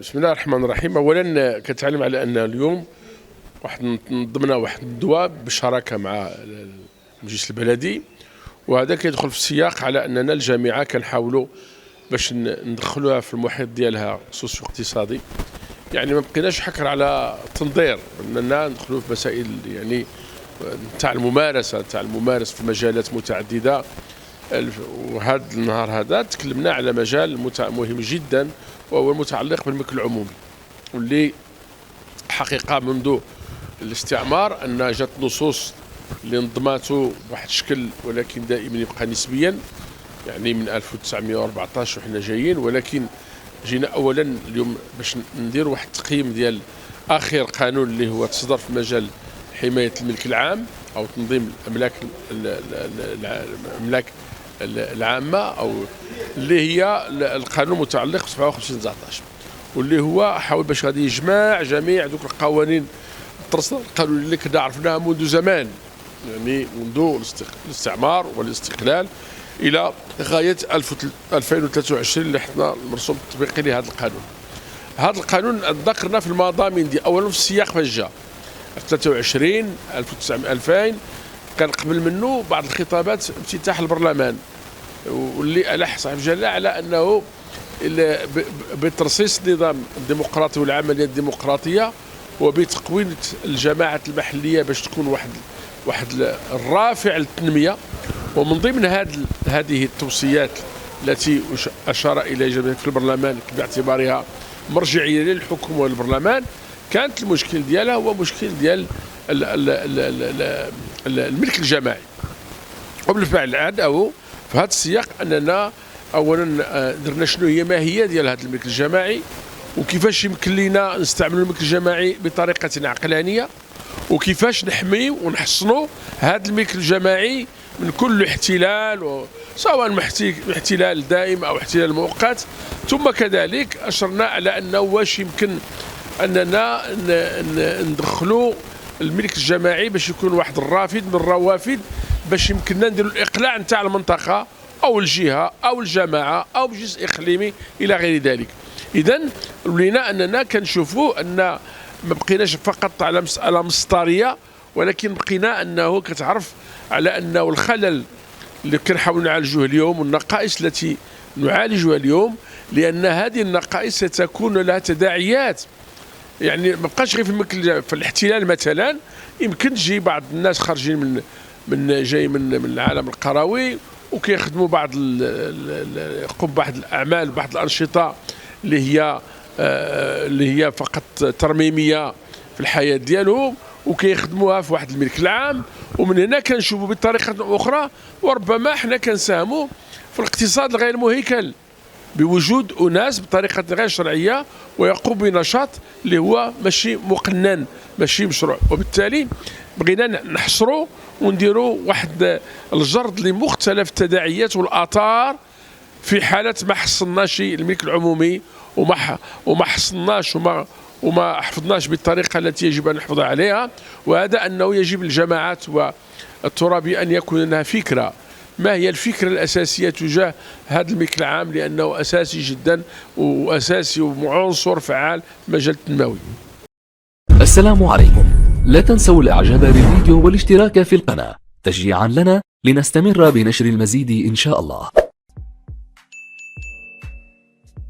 بسم الله الرحمن الرحيم. اولا كنتعلم على ان اليوم نظمنا واحد الندوه بالشراكه مع المجلس البلدي، وهذا كيدخل في السياق على اننا الجامعه كنحاولوا باش ندخلوها في المحيط ديالها سوسيو اقتصادي. يعني ما بقيناش حكر على التنظير، اننا ندخلوا في مسائل يعني تاع الممارسه في مجالات متعدده. وهذا النهار هذا تكلمنا على مجال مهم جدا، وهو المتعلق بالملك العمومي، واللي حقيقه منذ الاستعمار ان جات نصوص اللي نظماته بواحد الشكل، ولكن دائما يبقى نسبيا. يعني من 1914 وحنا جايين، ولكن جينا اولا اليوم باش ندير واحد التقييم ديال اخر قانون اللي هو تصدر في مجال حمايه الملك العام او تنظيم الاملاك العامه، او اللي هي القانون المتعلق ب 57/19، واللي هو حاول باش غادي يجمع جميع دوك القوانين القانون اللي كنا عرفناها منذ زمان، يعني منذ الاستعمار والاستقلال الى غايه 2023 اللي حنا المرسوم التطبيقي لهذا القانون. هذا القانون ذكرنا في المضامين دي اولا في السياق فاش جا 23 2000 كان قبل منه بعض الخطابات افتتاح البرلمان، واللي ألح صاحب جلاله على انه بترصيص النظام الديمقراطي والعمليه الديمقراطيه، وبتقويض الجماعات المحليه باش تكون واحد الرافع للتنميه. ومن ضمن هذه التوصيات التي اشار الى جميع في البرلمان باعتبارها مرجعيه للحكم والبرلمان، كانت المشكل ديالها هو مشكل ديال الملك الجماعي. وبالفعل عاد او في هذا السياق اننا اولا درنا شنو هي ماهيه ديال هذا الملك الجماعي، وكيفاش يمكن لنا نستعملوا الملك الجماعي بطريقه عقلانيه، وكيفاش نحمي ونحصنوا هذا الملك الجماعي من كل احتلال، سواء احتلال دائم او احتلال مؤقت. ثم كذلك اشرنا على انه واش يمكن اننا ندخلوا الملك الجماعي باش يكون واحد الرافد من الروافد، باش يمكننا نديروا الاقلاع نتاع المنطقه او الجهه او الجماعه او جزء اقليمي الى غير ذلك. اذا ولينا اننا كنشوفوا ان ما بقيناش فقط على مساله مسطريه، ولكن بقينا انه كتعرف على انه الخلل اللي كنحاولوا نعالجوه اليوم والنقائص التي نعالجها اليوم، لان هذه النقائص ستكون لها تداعيات. يعني ما بقاش غير في الاحتلال مثلا، يمكن تجي بعض الناس خارجين جاي من العالم القروي وكيخدموا يقوم بواحد الاعمال بواحد الانشطه اللي هي فقط ترميميه في الحياه ديالهم، وكيخدموها في واحد الملك العام. ومن هنا كنشوفوا بطريقه اخرى، وربما حنا كنساهموا في الاقتصاد الغير مهيكل بوجود اناس بطريقه غير شرعيه ويقوم بنشاط اللي هو ماشي مقنن ماشي مشروع. وبالتالي بغينا نحصروا ونديروا واحد الجرد لمختلف التداعيات والاثار في حاله ما حصلناش الملك العمومي وما حصلناش وما حفظناش بالطريقه التي يجب ان نحفظ عليها. وهذا انه يجب للجماعات والترابي ان يكون لها فكره ما هي الفكره الاساسيه تجاه هذا الملك العام، لانه اساسي جدا واساسي وعنصر فعال في المجال التنموي. السلام عليكم، لا تنسوا الاعجاب بالفيديو والاشتراك في القناه تشجيعا لنا لنستمر بنشر المزيد ان شاء الله.